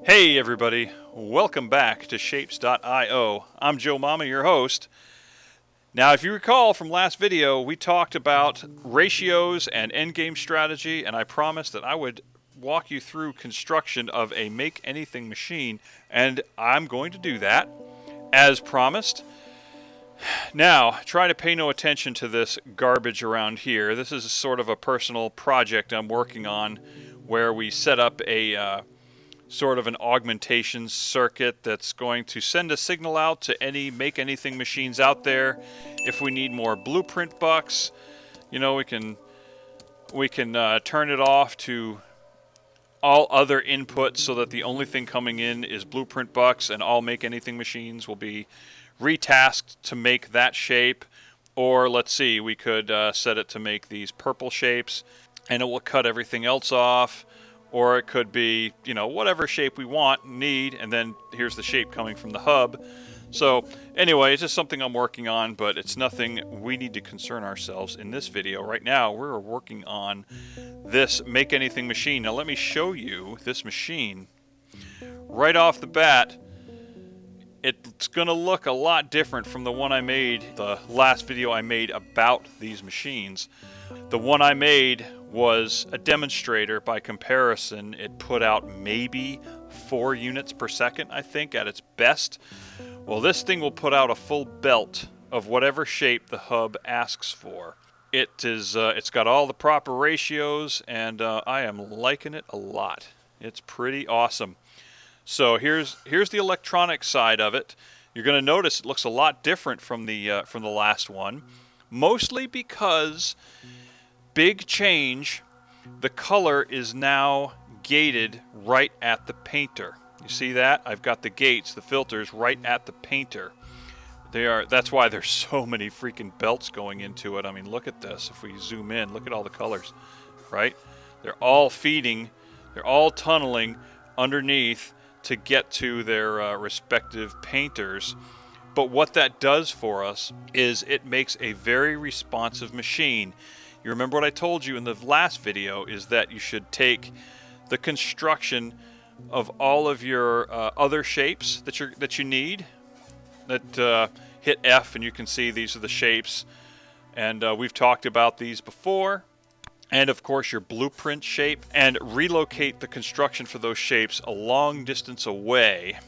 Hey everybody, welcome back to Shapes.io. I'm Joe Mama, your host. Now if you recall from last video, we talked about ratios and endgame strategy, and I promised that I would walk you through construction of a make anything machine, and I'm going to do that, as promised. Now, try to pay no attention to this garbage around here. This is sort of a personal project I'm working on where we set up a sort of an augmentation circuit that's going to send a signal out to any make anything machines out there. If we need more blueprint bucks, you know, we can turn it off to all other inputs so that the only thing coming in is blueprint bucks, and all make anything machines will be retasked to make that shape. Or let's see, we could set it to make these purple shapes and it will cut everything else off. Or it could be, you know, whatever shape we want, need, and then here's the shape coming from the hub. So anyway, it's just something I'm working on, but it's nothing we need to concern ourselves in this video. Right now, we're working on this make anything machine. Now let me show you this machine. Right off the bat, it's going to look a lot different from the one I made, the last video I made about these machines. The one I made was a demonstrator. By comparison, it put out maybe 4 units per second, I think, at its best. Well, this thing will put out a full belt of whatever shape the hub asks for. It's got all the proper ratios, and I am liking it a lot. It's pretty awesome. So here's the electronic side of it. You're going to notice it looks a lot different from the last one, mostly because big change. The color is now gated right at the painter. You see that? I've got the gates, the filters right at the painter. That's why there's so many freaking belts going into it. I mean, look at this. If we zoom in, look at all the colors, right? They're all feeding, they're all tunneling underneath to get to their respective painters. But what that does for us is it makes a very responsive machine. You remember what I told you in the last video is that you should take the construction of all of your other shapes that you need. Hit F and you can see these are the shapes, and we've talked about these before. And of course your blueprint shape, and relocate the construction for those shapes a long distance away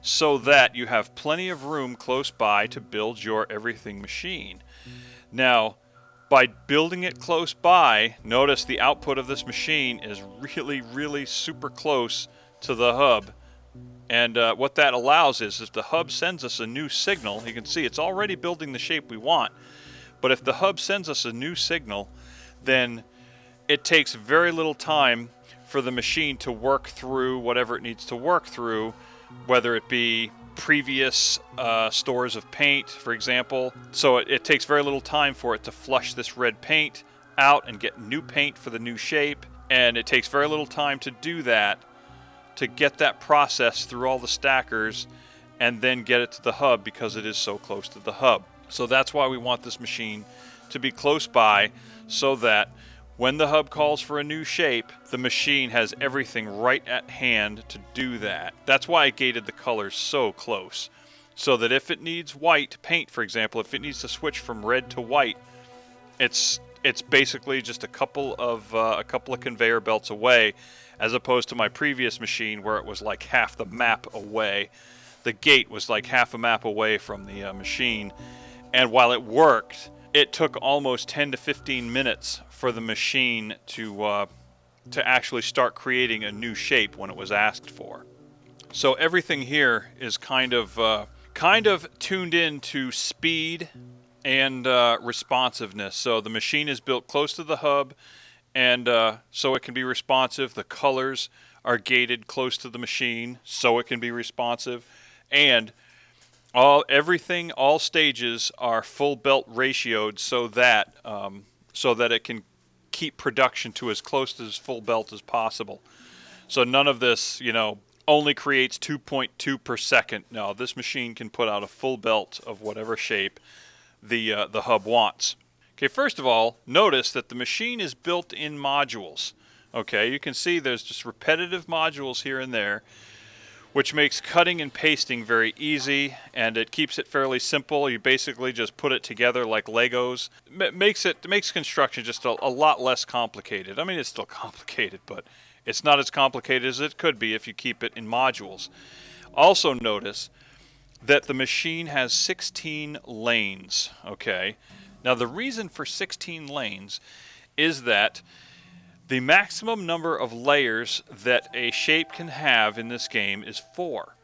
so that you have plenty of room close by to build your everything machine. Now, by building it close by, notice the output of this machine is really super close to the hub. And what that allows is if the hub sends us a new signal, you can see it's already building the shape we want. But if the hub sends us a new signal, then it takes very little time for the machine to work through whatever it needs to work through, whether it be previous stores of paint, for example. So it takes very little time for it to flush this red paint out and get new paint for the new shape, and it takes very little time to do that, to get that process through all the stackers and then get it to the hub because it is so close to the hub. So that's why we want this machine to be close by, so that when the hub calls for a new shape, the machine has everything right at hand to do that. That's why I gated the colors so close, so that if it needs white paint, for example, if it needs to switch from red to white, it's basically just a couple of conveyor belts away, as opposed to my previous machine where it was like half the map away. The gate was like half a map away from the machine, and while it worked, it took almost 10 to 15 minutes for the machine to actually start creating a new shape when it was asked for. So everything here is kind of tuned in to speed and responsiveness. So the machine is built close to the hub, and so it can be responsive. The colors are gated close to the machine so it can be responsive, and all stages are full belt ratioed so that it can keep production to as close to as full belt as possible. So none of this, you know, only creates 2.2 per second. No, this machine can put out a full belt of whatever shape the hub wants. Okay, first of all, notice that the machine is built in modules. Okay, you can see there's just repetitive modules here and there. which makes cutting and pasting very easy, and it keeps it fairly simple. You basically just put it together like Legos. It makes construction just a lot less complicated. I mean, it's still complicated, but it's not as complicated as it could be if you keep it in modules. Also notice that the machine has 16 lanes, okay? Now the reason for 16 lanes is that the maximum number of layers that a shape can have in this game is 4.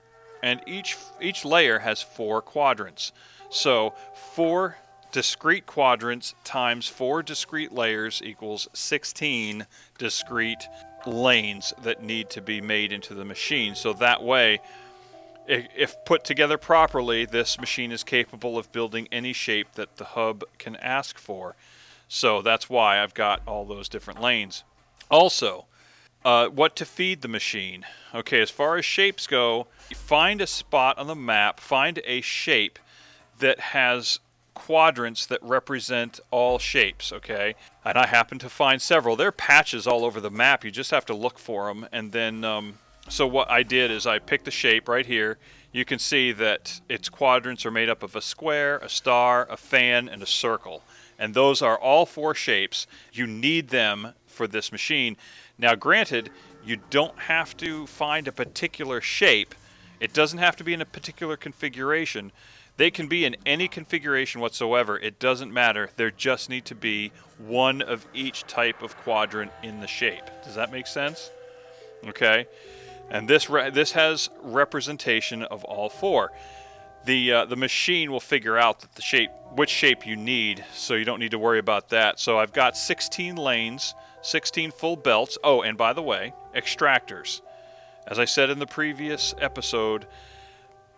And each layer has 4 quadrants. So 4 discrete quadrants times 4 discrete layers equals 16 discrete lanes that need to be made into the machine. So that way, if put together properly, this machine is capable of building any shape that the hub can ask for. So that's why I've got all those different lanes. Also, what to feed the machine. Okay, as far as shapes go, find a spot on the map, find a shape that has quadrants that represent all shapes, okay? And I happen to find several. There are patches all over the map. You just have to look for them. And then, so what I did is I picked the shape right here. You can see that its quadrants are made up of a square, a star, a fan, and a circle. And those are all 4 shapes. You need them for this machine. Now granted, you don't have to find a particular shape. It doesn't have to be in a particular configuration. They can be in any configuration whatsoever. It doesn't matter. There just need to be one of each type of quadrant in the shape. Does that make sense? Okay. And this has representation of all 4. The machine will figure out that which shape you need, so you don't need to worry about that. So I've got 16 lanes, 16 full belts. Oh, and by the way, extractors. As I said in the previous episode,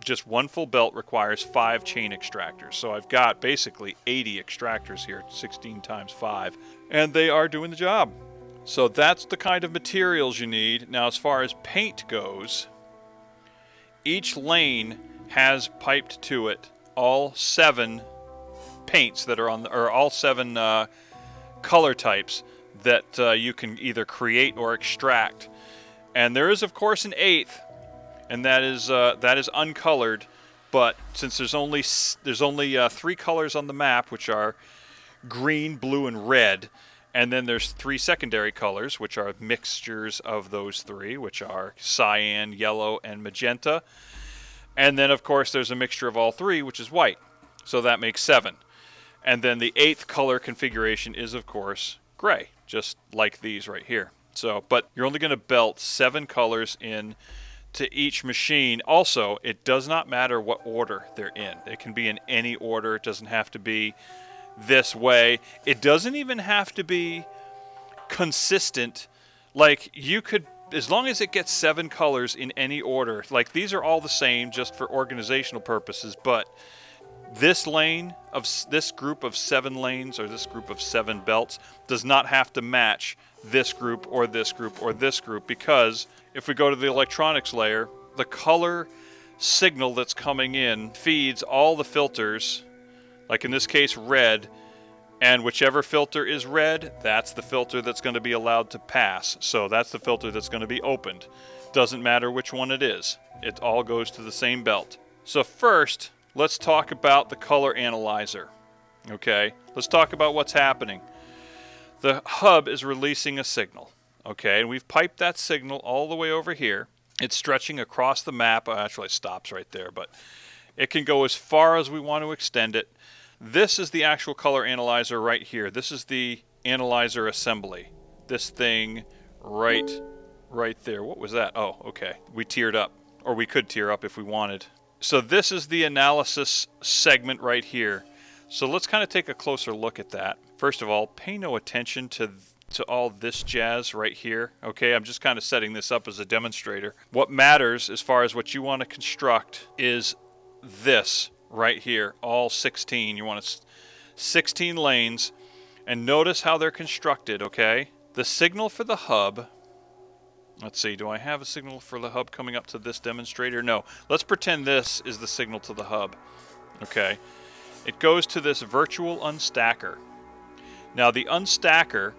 just one full belt requires 5 chain extractors. So I've got basically 80 extractors here, 16 times 5, and they are doing the job. So that's the kind of materials you need. Now as far as paint goes, each lane has piped to it all 7 paints that are on or all 7 color types that you can either create or extract. And there is of course an 8th, and that is uncolored, but since there's only 3 colors on the map, which are green, blue, and red, and then there's 3 secondary colors, which are mixtures of those 3, which are cyan, yellow, and magenta. And then, of course, there's a mixture of all 3, which is white. So that makes 7. And then the 8th color configuration is, of course, gray, just like these right here. So, but you're only going to belt 7 colors in to each machine. Also, it does not matter what order they're in. It can be in any order. It doesn't have to be this way. It doesn't even have to be consistent. Like, you could, as long as it gets 7 colors in any order, like these are all the same just for organizational purposes, but this group of 7 lanes, or this group of 7 belts, does not have to match this group or this group or this group, because if we go to the electronics layer, the color signal that's coming in feeds all the filters, like in this case red, and whichever filter is red, that's the filter that's going to be allowed to pass. So that's the filter that's going to be opened. Doesn't matter which one it is. It all goes to the same belt. So first, let's talk about the color analyzer. Okay, let's talk about what's happening. The hub is releasing a signal. Okay, and we've piped that signal all the way over here. It's stretching across the map. Actually, it stops right there, but it can go as far as we want to extend it. This is the actual color analyzer right here. This is the analyzer assembly. This thing right there. What was that? Oh, okay. We tiered up, or we could tier up if we wanted. So this is the analysis segment right here. So let's kind of take a closer look at that. First of all, pay no attention to all this jazz right here. Okay, I'm just kind of setting this up as a demonstrator. What matters as far as what you want to construct is this right here, all 16. You want 16 lanes, and notice how they're constructed, okay? The signal for the hub, let's see, do I have a signal for the hub coming up to this demonstrator? No. Let's pretend this is the signal to the hub, okay? It goes to this virtual unstacker. Now the unstacker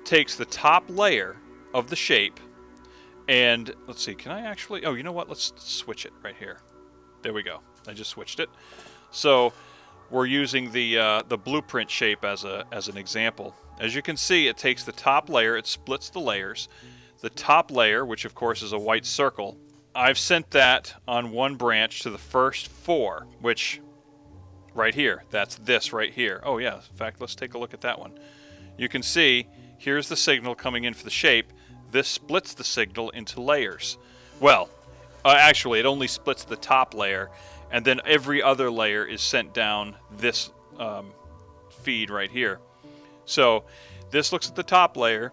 takes the top layer of the shape And let's see, can I actually, oh, you know what? Let's switch it right here. There we go. I just switched it. So we're using the blueprint shape as an example. As you can see, it takes the top layer, it splits the layers. The top layer, which of course is a white circle, I've sent that on one branch to the first 4, which right here, that's this right here. Oh yeah, in fact, let's take a look at that one. You can see, here's the signal coming in for the shape. This splits the signal into layers. Well, actually, it only splits the top layer, and then every other layer is sent down this feed right here. So this looks at the top layer,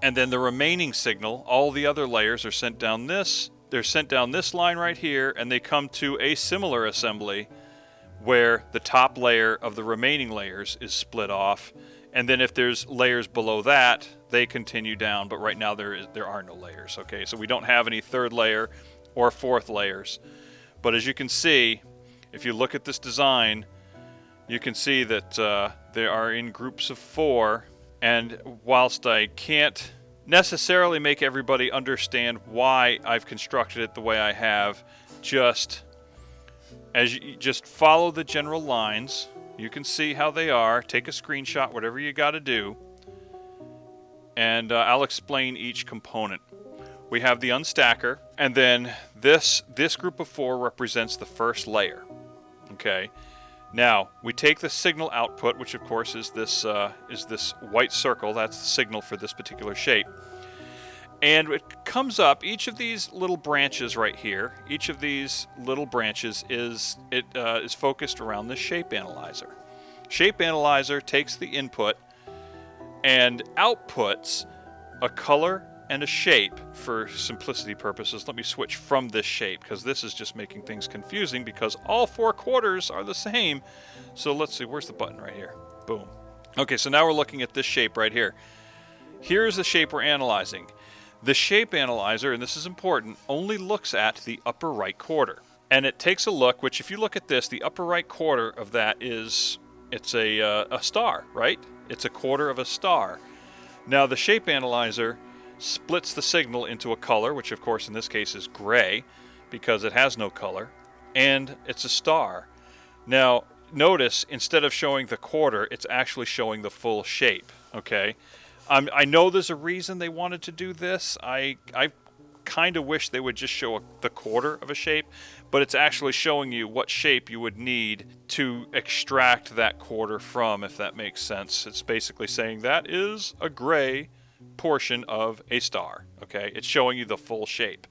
and then the remaining signal, all the other layers are sent down this. They're sent down this line right here, and they come to a similar assembly where the top layer of the remaining layers is split off. And then if there's layers below that, they continue down. But right now there are no layers. Okay, so we don't have any third layer or fourth layers. But as you can see, if you look at this design, you can see that they are in groups of 4. And whilst I can't necessarily make everybody understand why I've constructed it the way I have, just follow the general lines. You can see how they are. Take a screenshot, whatever you got to do, and I'll explain each component. We have the unstacker, and then this group of 4 represents the first layer. Okay. Now we take the signal output, which of course is this white circle. That's the signal for this particular shape. And it comes up, each of these little branches right here, each of these little branches is focused around the shape analyzer. Shape analyzer takes the input and outputs a color and a shape for simplicity purposes. Let me switch from this shape because this is just making things confusing because all 4 quarters are the same. So let's see, where's the button right here? Boom. Okay, so now we're looking at this shape right here. Here's the shape we're analyzing. The shape analyzer, and this is important, only looks at the upper right quarter. And it takes a look, which if you look at this, the upper right quarter of that it's a star, right? It's a quarter of a star. Now the shape analyzer splits the signal into a color, which of course in this case is gray, because it has no color, and it's a star. Now notice, instead of showing the quarter, it's actually showing the full shape, okay? I know there's a reason they wanted to do this. I kind of wish they would just show the quarter of a shape, but it's actually showing you what shape you would need to extract that quarter from, if that makes sense. It's basically saying that is a gray portion of a star, okay? It's showing you the full shape.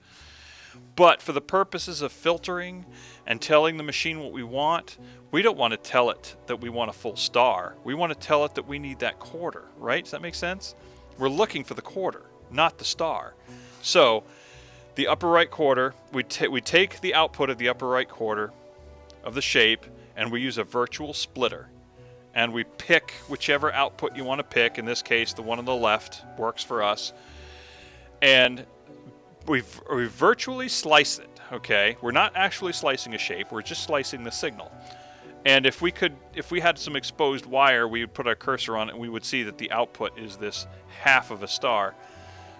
But for the purposes of filtering and telling the machine what we want, we don't want to tell it that we want a full star. We want to tell it that we need that quarter, right? Does that make sense? We're looking for the quarter, not the star. So the upper right quarter, we take the output of the upper right quarter of the shape, and we use a virtual splitter. And we pick whichever output you want to pick. In this case, the one on the left works for us. And we virtually slice it, okay? We're not actually slicing a shape, we're just slicing the signal. And if we had some exposed wire, we would put our cursor on it and we would see that the output is this half of a star.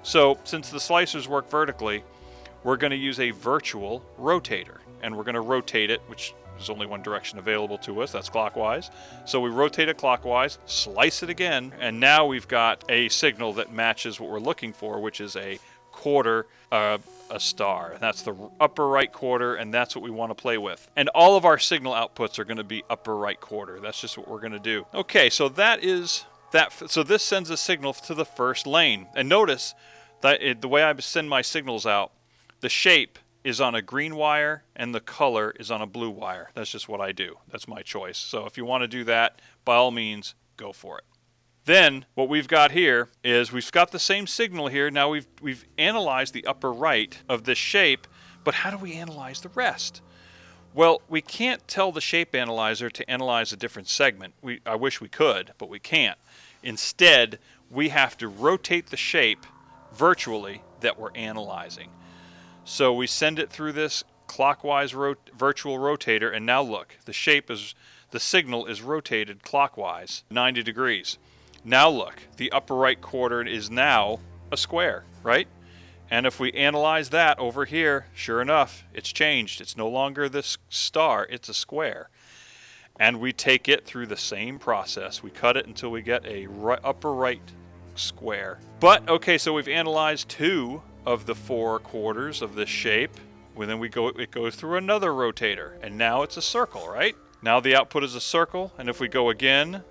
So since the slicers work vertically, we're going to use a virtual rotator, and we're going to rotate it, which there's only one direction available to us, that's clockwise. So we rotate it clockwise, slice it again, and now we've got a signal that matches what we're looking for, which is a quarter, a star. And that's the upper right quarter, and that's what we want to play with. And all of our signal outputs are going to be upper right quarter. That's just what we're going to do. Okay, so that is that. So this sends a signal to the first lane. And notice that the way I send my signals out, the shape is on a green wire and the color is on a blue wire. That's just what I do. That's my choice. So if you want to do that, by all means, go for it. Then what we've got here is we've got the same signal here. Now we've analyzed the upper right of this shape, but how do we analyze the rest? Well, we can't tell the shape analyzer to analyze a different segment. I wish we could, but we can't. Instead, we have to rotate the shape virtually that we're analyzing. So we send it through this clockwise virtual rotator, and now look, the signal is rotated clockwise 90 degrees. Now look, the upper right quarter is now a square, right? And if we analyze that over here, sure enough, it's changed. It's no longer this star, it's a square. And we take it through the same process. We cut it until we get a upper right square. But, okay, so we've analyzed 2 of the 4 quarters of this shape. Well, then it goes through another rotator, and now it's a circle, right? Now the output is a circle, and if we go again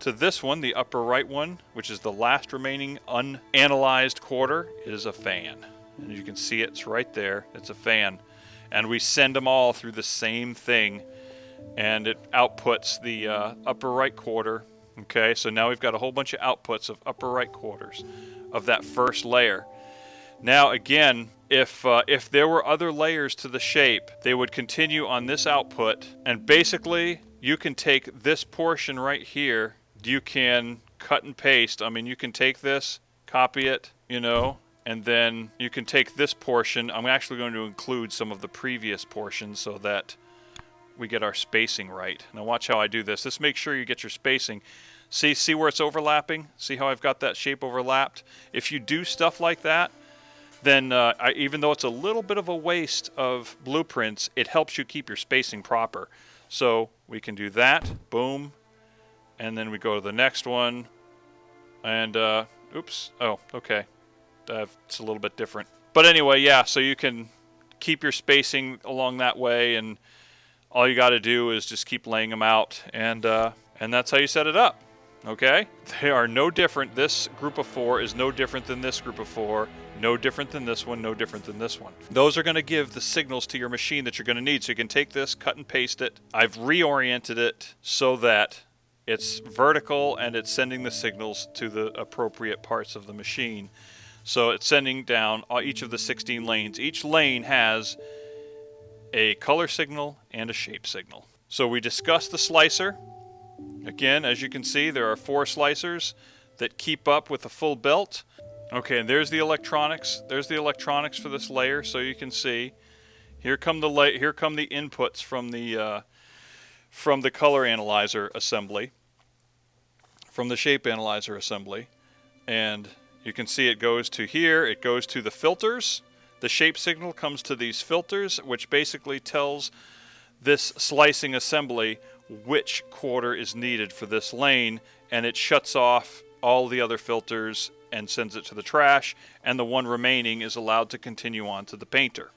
to this one, the upper right one, which is the last remaining unanalyzed quarter, it is a fan. And you can see it's right there. It's a fan. And we send them all through the same thing, and it outputs the upper right quarter. Okay, so now we've got a whole bunch of outputs of upper right quarters of that first layer. Now again, if there were other layers to the shape, they would continue on this output, and basically you can take this portion right here, you can cut and paste. I mean, you can take this, copy it, you know, and then you can take this portion. I'm actually going to include some of the previous portions so that we get our spacing right. Now watch how I do this. Just make sure you get your spacing. See where it's overlapping? See how I've got that shape overlapped? If you do stuff like that, then even though it's a little bit of a waste of blueprints, it helps you keep your spacing proper. So we can do that, boom, and then we go to the next one, and oops, oh, okay, it's a little bit different. But anyway, yeah, so you can keep your spacing along that way, and all you got to do is just keep laying them out, and that's how you set it up. Okay? They are no different. This group of 4 is no different than this group of 4, no different than this one, no different than this one. Those are going to give the signals to your machine that you're going to need. So you can take this, cut and paste it. I've reoriented it so that it's vertical and it's sending the signals to the appropriate parts of the machine. So it's sending down each of the 16 lanes. Each lane has a color signal and a shape signal. So we discussed the slicer. Again, as you can see, there are 4 slicers that keep up with the full belt. Okay, and there's the electronics. There's the electronics for this layer, so you can see. Here come the inputs from the color analyzer assembly, from the shape analyzer assembly, and you can see it goes to here. It goes to the filters. The shape signal comes to these filters, which basically tells this slicing assembly which quarter is needed for this lane, and it shuts off all the other filters and sends it to the trash, and the one remaining is allowed to continue on to the painter.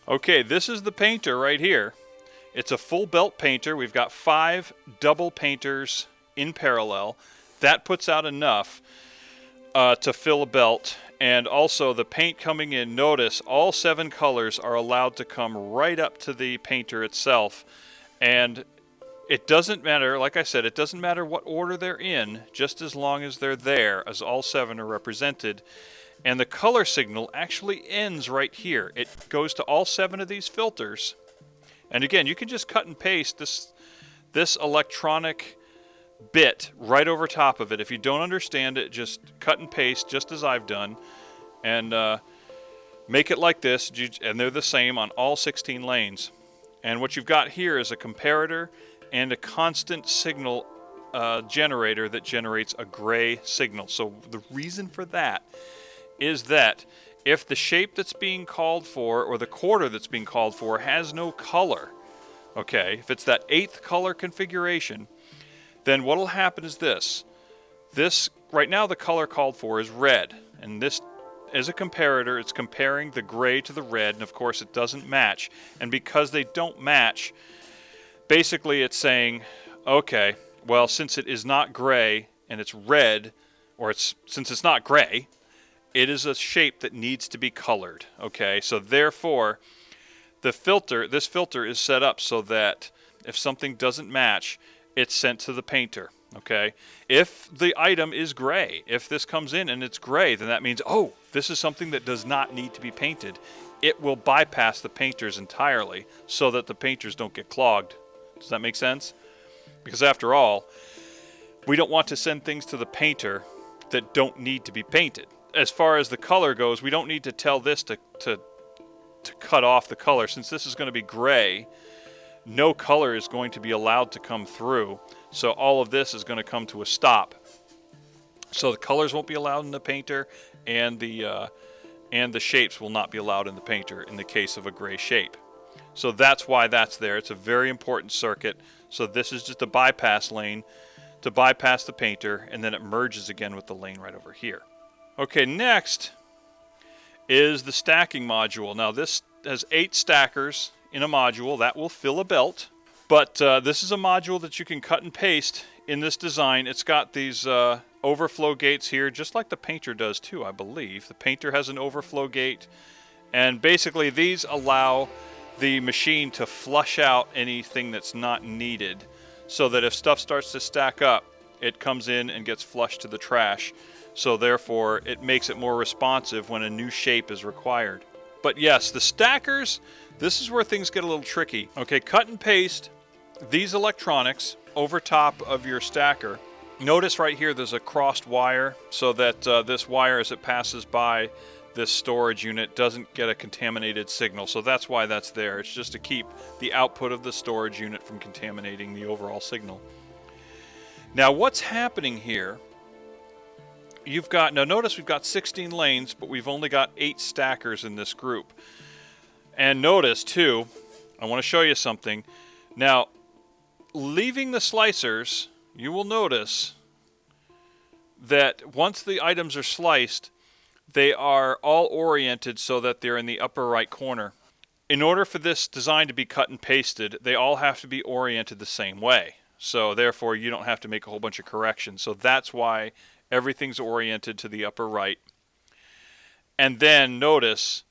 Okay, this is the painter right here. It's a full belt painter. We've got 5 double painters in parallel. That puts out enough to fill a belt, and also the paint coming in, notice all 7 colors are allowed to come right up to the painter itself, and it doesn't matter, like I said, it doesn't matter what order they're in, just as long as they're there, as all 7 are represented. And the color signal actually ends right here. It goes to all 7 of these filters. And again, you can just cut and paste this electronic bit right over top of it. If you don't understand it, just cut and paste, just as I've done, and make it like this, and they're the same on all 16 lanes. And what you've got here is a comparator and a constant signal generator that generates a gray signal. So the reason for that is that if the shape that's being called for, or the quarter that's being called for, has no color, okay, if it's that 8th color configuration, then what will happen is this. Right now the color called for is red, and this, as a comparator, it's comparing the gray to the red, and of course it doesn't match. And because they don't match, basically it's saying, okay, well, since it is not gray and it's red, or since it's not gray, it is a shape that needs to be colored. Okay, so therefore this filter is set up so that if something doesn't match, it's sent to the painter. Okay, if the item is gray, if this comes in and it's gray, then that means, oh, this is something that does not need to be painted. It will bypass the painters entirely so that the painters don't get clogged. Does that make sense? Because after all, we don't want to send things to the painter that don't need to be painted. As far as the color goes, we don't need to tell this to cut off the color. Since this is going to be gray, no color is going to be allowed to come through. So all of this is going to come to a stop. So the colors won't be allowed in the painter, and the and the shapes will not be allowed in the painter in the case of a gray shape. So that's why that's there. It's a very important circuit. So this is just a bypass lane to bypass the painter, and then it merges again with the lane right over here. Okay, next is the stacking module. Now this has 8 stackers in a module. That will fill a belt, but this is a module that you can cut and paste in this design. It's got these overflow gates here, just like the painter does too, I believe. The painter has an overflow gate, and basically these allow the machine to flush out anything that's not needed, so that if stuff starts to stack up, it comes in and gets flushed to the trash. So therefore, it makes it more responsive when a new shape is required. But yes, the stackers, this is where things get a little tricky. Okay, cut and paste these electronics over top of your stacker. Notice right here there's a crossed wire, so that this wire, as it passes by this storage unit, doesn't get a contaminated signal. So that's why that's there. It's just to keep the output of the storage unit from contaminating the overall signal. Now what's happening here, you've got, now notice we've got 16 lanes, but we've only got 8 stackers in this group. And notice too, I want to show you something. Now, leaving the slicers, you will notice that once the items are sliced, they are all oriented so that they're in the upper right corner. In order for this design to be cut and pasted, they all have to be oriented the same way. So therefore, you don't have to make a whole bunch of corrections. So that's why everything's oriented to the upper right. And then notice,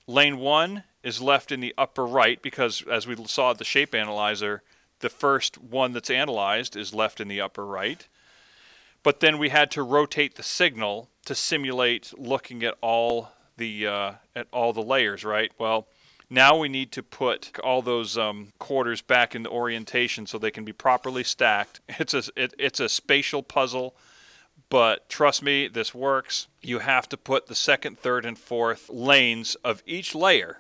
lane 1 is left in the upper right because, as we saw at the shape analyzer, the first one that's analyzed is left in the upper right. But then we had to rotate the signal to simulate looking at all the layers, right? Well, now we need to put all those quarters back in the orientation so they can be properly stacked. It's a spatial puzzle, but trust me, this works. You have to put the second, third, and fourth lanes of each layer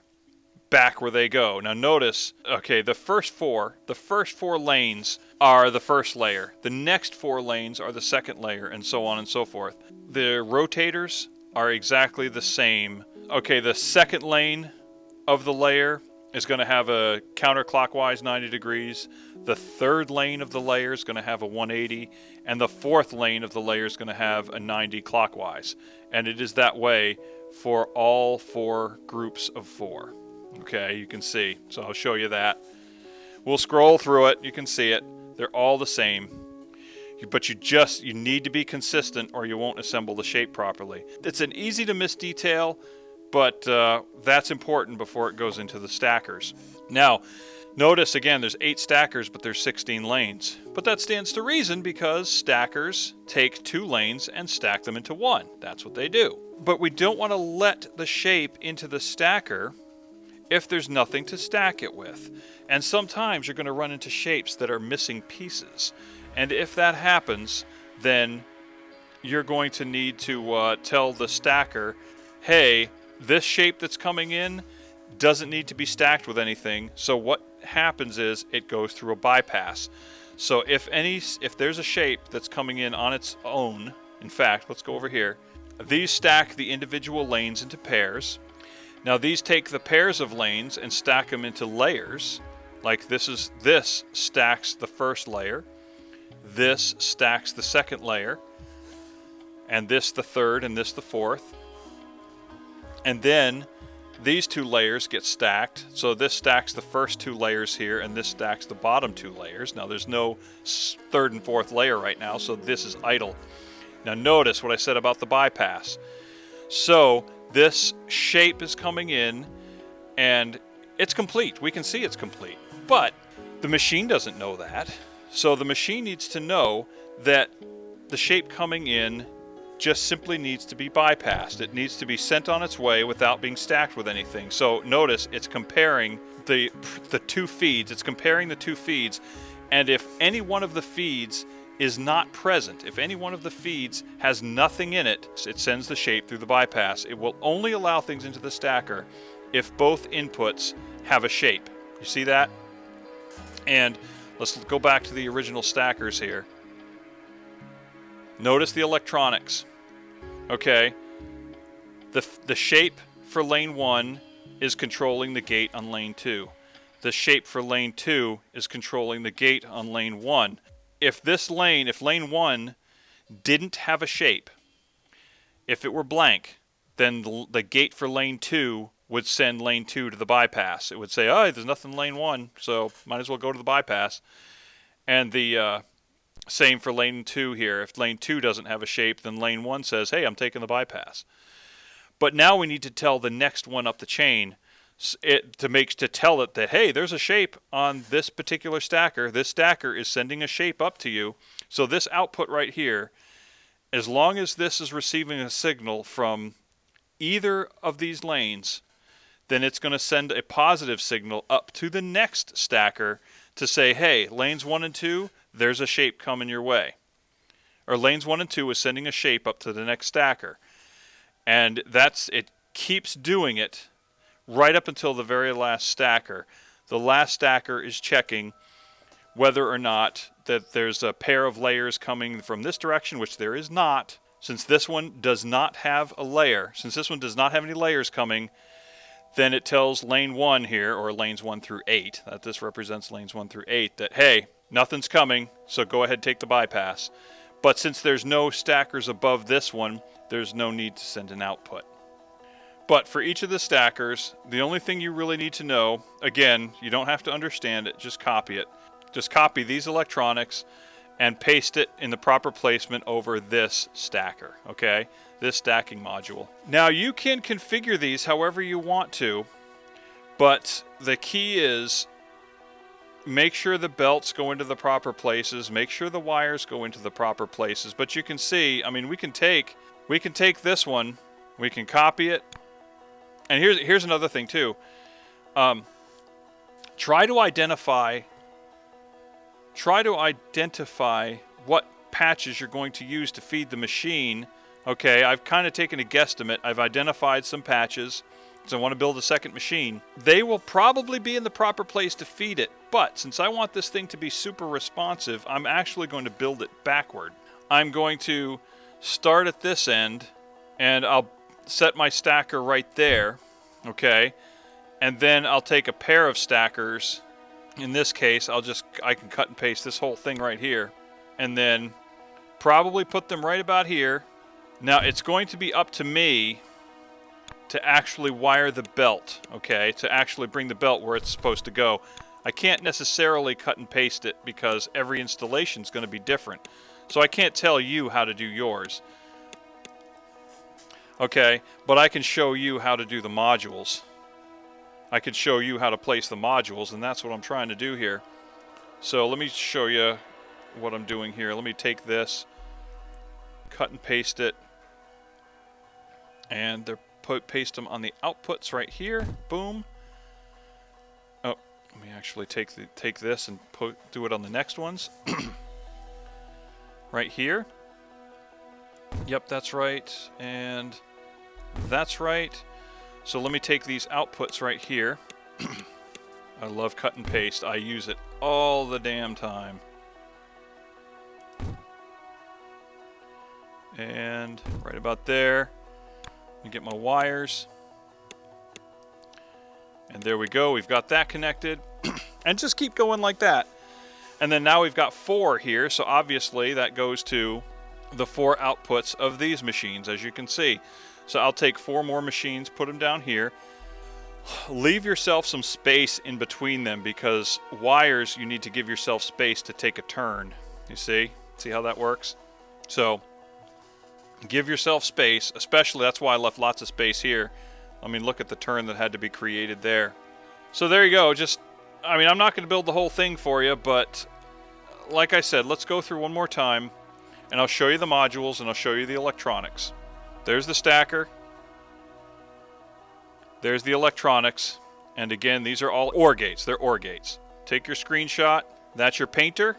back where they go. Now notice, okay, the first four lanes are the first layer. The next 4 lanes are the second layer, and so on and so forth. The rotators are exactly the same. Okay, the second lane of the layer is going to have a counterclockwise 90 degrees. The third lane of the layer is going to have a 180, and the fourth lane of the layer is going to have a 90 clockwise. And it is that way for all 4 groups of 4. Okay, you can see. So I'll show you that. We'll scroll through it. You can see it. They're all the same. But you need to be consistent or you won't assemble the shape properly. It's an easy to miss detail, but that's important before it goes into the stackers. Now, notice again, there's 8 stackers, but there's 16 lanes. But that stands to reason because stackers take 2 lanes and stack them into 1. That's what they do. But we don't want to let the shape into the stacker if there's nothing to stack it with. And sometimes you're going to run into shapes that are missing pieces. And if that happens, then you're going to need to tell the stacker, hey, this shape that's coming in doesn't need to be stacked with anything. So what happens is it goes through a bypass. So if there's a shape that's coming in on its own, in fact, let's go over here. These stack the individual lanes into pairs. Now these take the pairs of lanes and stack them into layers. Like this stacks the first layer. This stacks the second layer. And this the third, and this the fourth. And then these 2 layers get stacked. So this stacks the first 2 layers here, and this stacks the bottom 2 layers. Now there's no third and fourth layer right now, so this is idle. Now notice what I said about the bypass. So this shape is coming in, and it's complete. We can see it's complete. But the machine doesn't know that. So the machine needs to know that the shape coming in just simply needs to be bypassed. It needs to be sent on its way without being stacked with anything. So notice it's comparing the 2 feeds. It's comparing the 2 feeds, and if any one of the feeds is not present, if any one of the feeds has nothing in it, it sends the shape through the bypass. It will only allow things into the stacker if both inputs have a shape. You see that? And let's go back to the original stackers here. Notice the electronics. Okay. The shape for lane 1 is controlling the gate on lane 2. The shape for lane 2 is controlling the gate on lane 1. If lane 1 didn't have a shape, if it were blank, then the gate for lane 2 would send lane 2 to the bypass. It would say, oh, there's nothing in lane 1, so might as well go to the bypass. And the same for lane 2 here. If lane 2 doesn't have a shape, then lane 1 says, hey, I'm taking the bypass. But now we need to tell the next one up the chain to tell it that, hey, there's a shape on this particular stacker. This stacker is sending a shape up to you. So this output right here, as long as this is receiving a signal from either of these lanes, then it's going to send a positive signal up to the next stacker to say, hey, lanes 1 and 2, there's a shape coming your way. Or lanes 1 and 2 is sending a shape up to the next stacker. And it keeps doing it right up until the very last stacker. The last stacker is checking whether or not that there's a pair of layers coming from this direction, which there is not. Since this one does not have a layer, since this one does not have any layers coming, then it tells lane 1 here, or lanes 1 through 8, that this represents lanes 1 through 8, that, hey, nothing's coming, so go ahead and take the bypass. But since there's no stackers above this one, there's no need to send an output. But for each of the stackers, the only thing you really need to know, again, you don't have to understand it, just copy it. Just copy these electronics and paste it in the proper placement over this stacker, okay? This stacking module. Now you can configure these however you want to, but the key is make sure the belts go into the proper places, make sure the wires go into the proper places. But you can see, I mean, we can take this one, we can copy it, and here's another thing too. Try to identify what patches you're going to use to feed the machine. Okay, I've kind of taken a guesstimate. I've identified some patches, because I want to build a second machine. They will probably be in the proper place to feed it, but since I want this thing to be super responsive, I'm actually going to build it backward. I'm going to start at this end, and I'll set my stacker right there, okay? And then I'll take a pair of stackers. In this case, I can cut and paste this whole thing right here, and then probably put them right about here. Now it's going to be up to me to actually wire the belt, okay? To actually bring the belt where it's supposed to go. I can't necessarily cut and paste it because every installation is going to be different. So I can't tell you how to do yours. Okay, but I can show you how to do the modules. I could show you how to place the modules, and that's what I'm trying to do here. So let me show you what I'm doing here. Let me take this, cut and paste it, and paste them on the outputs right here. Boom. Oh, let me actually take this and do it on the next ones. Right here. Yep, that's right, and that's right. So let me take these outputs right here. I love cut and paste. I use it all the damn time. And right about there, let me get my wires. And there we go. We've got that connected. And just keep going like that. And then now we've got 4 here. So obviously that goes to the 4 outputs of these machines, as you can see. So I'll take 4 more machines, put them down here. Leave yourself some space in between them, because wires, you need to give yourself space to take a turn. You see? See how that works? So give yourself space, especially, that's why I left lots of space here. I mean, look at the turn that had to be created there. So there you go. I mean, I'm not going to build the whole thing for you, but like I said, let's go through one more time, and I'll show you the modules, and I'll show you the electronics. There's the stacker. There's the electronics. And again, these are all OR gates. They're OR gates. Take your screenshot. That's your painter.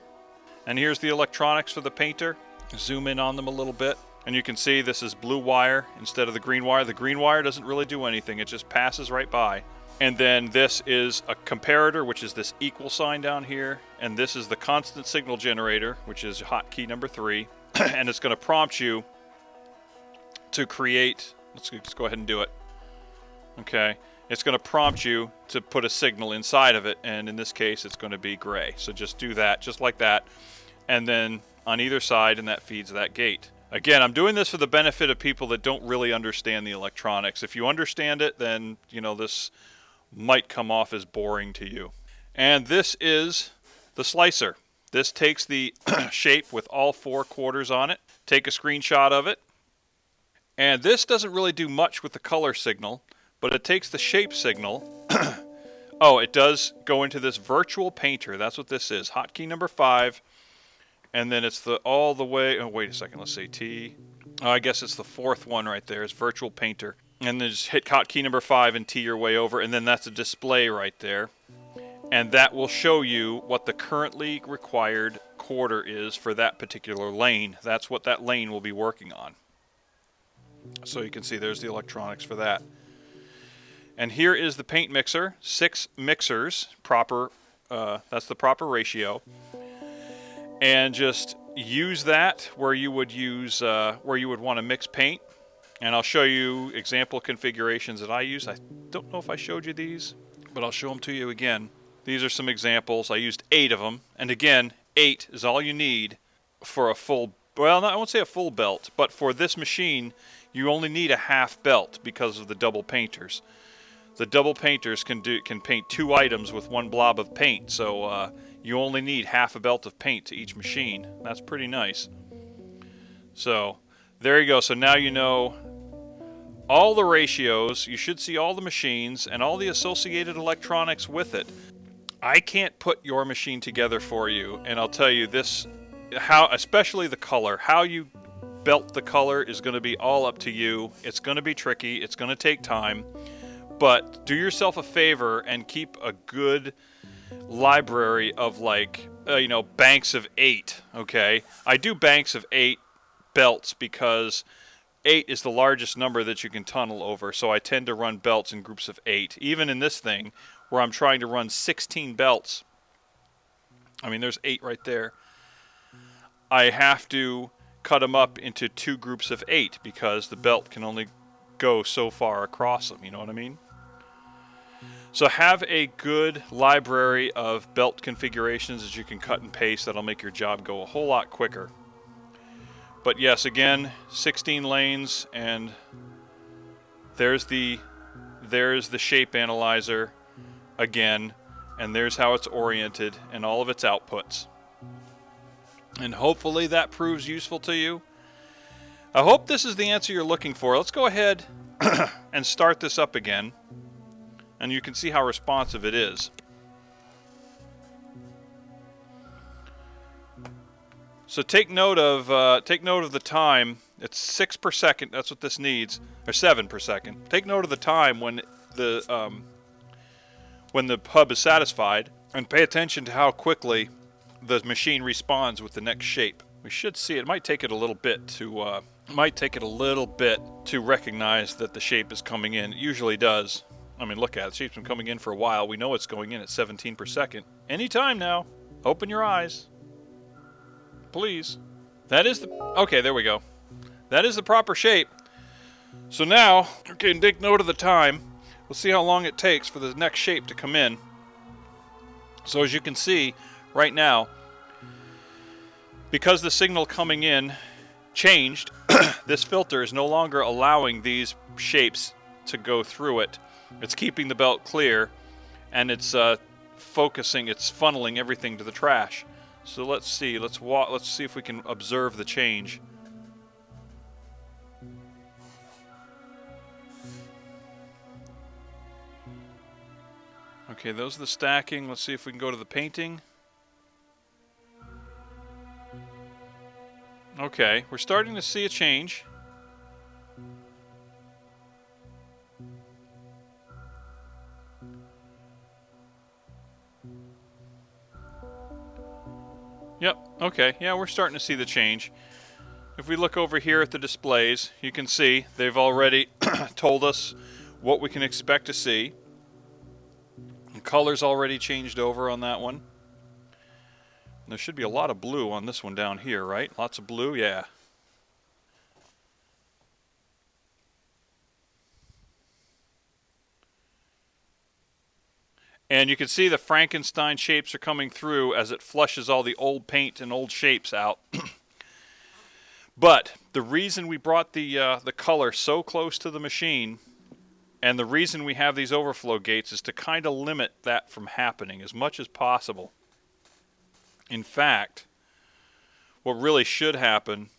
And here's the electronics for the painter. Zoom in on them a little bit. And you can see this is blue wire instead of the green wire. The green wire doesn't really do anything. It just passes right by. And then this is a comparator, which is this equal sign down here. And this is the constant signal generator, which is hotkey number 3. And it's going to prompt you to create Let's go ahead and do it. Okay, it's going to prompt you to put a signal inside of it, and in this case it's going to be gray. So just do that, just like that, and then on either side, and that feeds that gate. Again, I'm doing this for the benefit of people that don't really understand the electronics. If you understand it, then this might come off as boring to you. And this is the slicer. This takes the shape with all 4 quarters on it. Take a screenshot of it. And this doesn't really do much with the color signal, but it takes the shape signal. Oh, it does go into this virtual painter. That's what this is. Hotkey number 5. And then it's all the way, oh wait a second, let's see, T. Oh, I guess it's the 4th one right there. It's virtual painter. And then just hit hotkey number 5 and T your way over, and then that's a display right there. And that will show you what the currently required quarter is for that particular lane. That's what that lane will be working on. So you can see there's the electronics for that. And here is the paint mixer, 6 mixers, proper. That's the proper ratio. And just use that where you would want to mix paint. And I'll show you example configurations that I use. I don't know if I showed you these, but I'll show them to you again. These are some examples. I used 8 of them. And again, 8 is all you need for a full, well, I won't say a full belt, but for this machine, you only need a half belt because of the double painters. The double painters can paint 2 items with 1 blob of paint, so you only need half a belt of paint to each machine. That's pretty nice. So there you go. So now you know all the ratios. You should see all the machines and all the associated electronics with it. I can't put your machine together for you, and I'll tell you this, especially the color, how you belt the color is going to be all up to you. It's going to be tricky. It's going to take time. But do yourself a favor and keep a good library of banks of 8, okay? I do banks of 8 belts because 8 is the largest number that you can tunnel over, so I tend to run belts in groups of 8. Even in this thing, where I'm trying to run 16 belts, I mean, there's 8 right there, I have to cut them up into 2 groups of 8 because the belt can only go so far across them, you know what I mean? So have a good library of belt configurations that you can cut and paste. That'll make your job go a whole lot quicker. But yes, again, 16 lanes, and there's the shape analyzer again, and there's how it's oriented and all of its outputs. And hopefully that proves useful to you. I hope this is the answer you're looking for. Let's go ahead and start this up again. And you can see how responsive it is. So take note of the time. It's 6 per second. That's what this needs, or 7 per second. Take note of the time when the hub is satisfied, and pay attention to how quickly the machine responds with the next shape. We should see it. It might take it a little bit to recognize that the shape is coming in. It usually does. I mean, look at it. The shape's been coming in for a while. We know it's going in at 17 per second. Anytime now. Open your eyes. Please. That is the... Okay, there we go. That is the proper shape. So now, okay, take note of the time. We'll see how long it takes for the next shape to come in. So as you can see, right now, because the signal coming in changed, this filter is no longer allowing these shapes to go through it. It's keeping the belt clear, and it's focusing, it's funneling everything to the trash. So let's see, let's see if we can observe the change. Okay, those are the stacking. Let's see if we can go to the painting. Okay, we're starting to see a change. Yep, okay, yeah, we're starting to see the change. If we look over here at the displays, you can see they've already told us what we can expect to see. The color's already changed over on that one. There should be a lot of blue on this one down here, right? Lots of blue, yeah. And you can see the Frankenstein shapes are coming through as it flushes all the old paint and old shapes out. But the reason we brought the color so close to the machine, and the reason we have these overflow gates, is to kind of limit that from happening as much as possible. In fact, what really should happen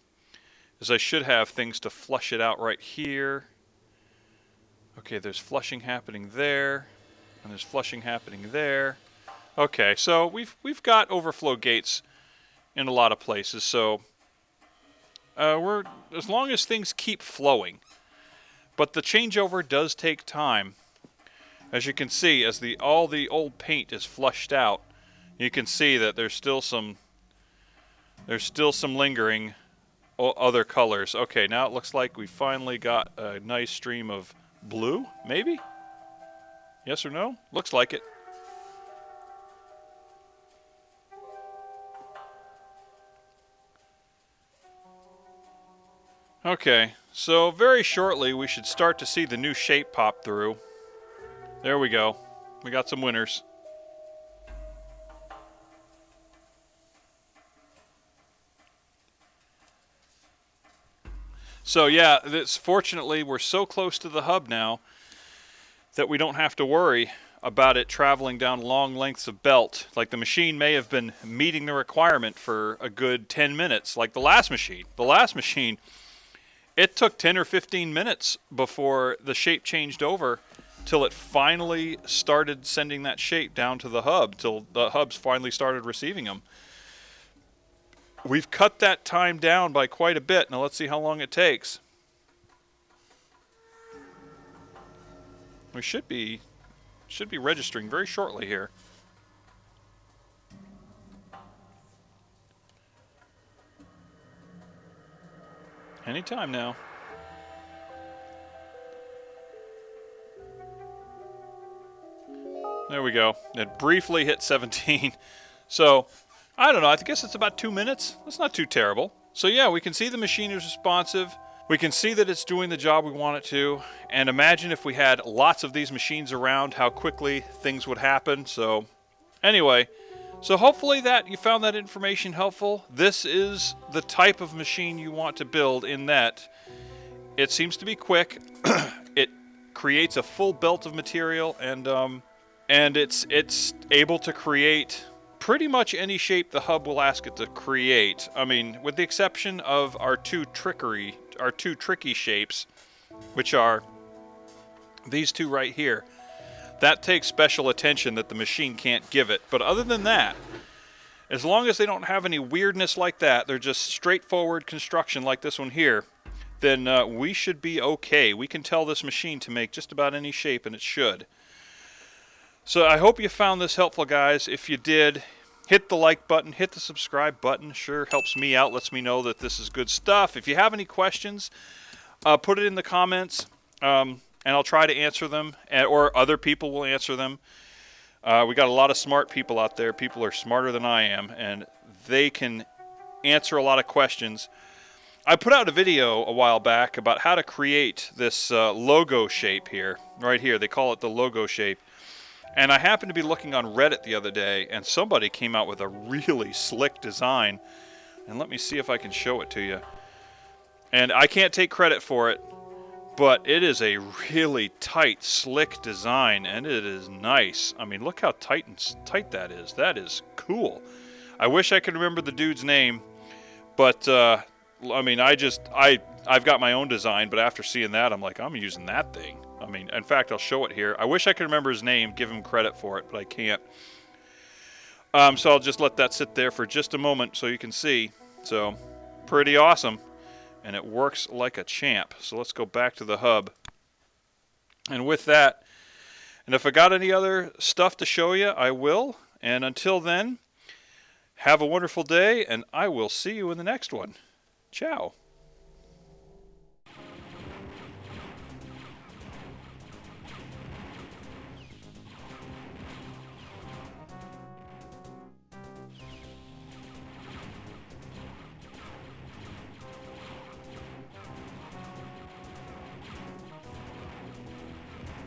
is I should have things to flush it out right here. Okay, there's flushing happening there, and there's flushing happening there. Okay, so we've got overflow gates in a lot of places, so we're, as long as things keep flowing. But the changeover does take time. As you can see, as all the old paint is flushed out, you can see that there's still some lingering other colors. Okay, now it looks like we finally got a nice stream of blue, maybe? Yes or no? Looks like it. Okay, so very shortly we should start to see the new shape pop through. There we go. We got some winners. So yeah, fortunately we're so close to the hub now that we don't have to worry about it traveling down long lengths of belt. Like the machine may have been meeting the requirement for a good 10 minutes, like the last machine. The last machine, it took 10 or 15 minutes before the shape changed over till it finally started sending that shape down to the hub, till the hubs finally started receiving them. We've cut that time down by quite a bit. Now let's see how long it takes. We should be registering very shortly here. Anytime now. There we go. It briefly hit 17. So, I don't know. I guess it's about 2 minutes. That's not too terrible. So yeah, we can see the machine is responsive. We can see that it's doing the job we want it to. And imagine if we had lots of these machines around, how quickly things would happen. So anyway, so hopefully that you found that information helpful. This is the type of machine you want to build, in that it seems to be quick. It creates a full belt of material, and it's able to create pretty much any shape the hub will ask it to create. I mean, with the exception of our two tricky shapes, which are these two right here. That takes special attention that the machine can't give it. But other than that, as long as they don't have any weirdness like that, they're just straightforward construction like this one here, then we should be okay. We can tell this machine to make just about any shape, and it should. So I hope you found this helpful, guys. If you did, hit the like button, hit the subscribe button. Sure helps me out, lets me know that this is good stuff. If you have any questions, put it in the comments, and I'll try to answer them, or other people will answer them. We got a lot of smart people out there. People are smarter than I am, and they can answer a lot of questions. I put out a video a while back about how to create this logo shape here, right here. They call it the logo shape. And I happened to be looking on Reddit the other day, and somebody came out with a really slick design. And let me see if I can show it to you. And I can't take credit for it, but it is a really tight, slick design, and it is nice. I mean, look how tight that is. That is cool. I wish I could remember the dude's name, but I mean, I've got my own design, but after seeing that, I'm like, I'm using that thing. I mean, in fact, I'll show it here. I wish I could remember his name, give him credit for it, but I can't. So I'll just let that sit there for just a moment so you can see. So, pretty awesome. And it works like a champ. So let's go back to the hub. And with that, and if I got any other stuff to show you, I will. And until then, have a wonderful day, and I will see you in the next one. Ciao.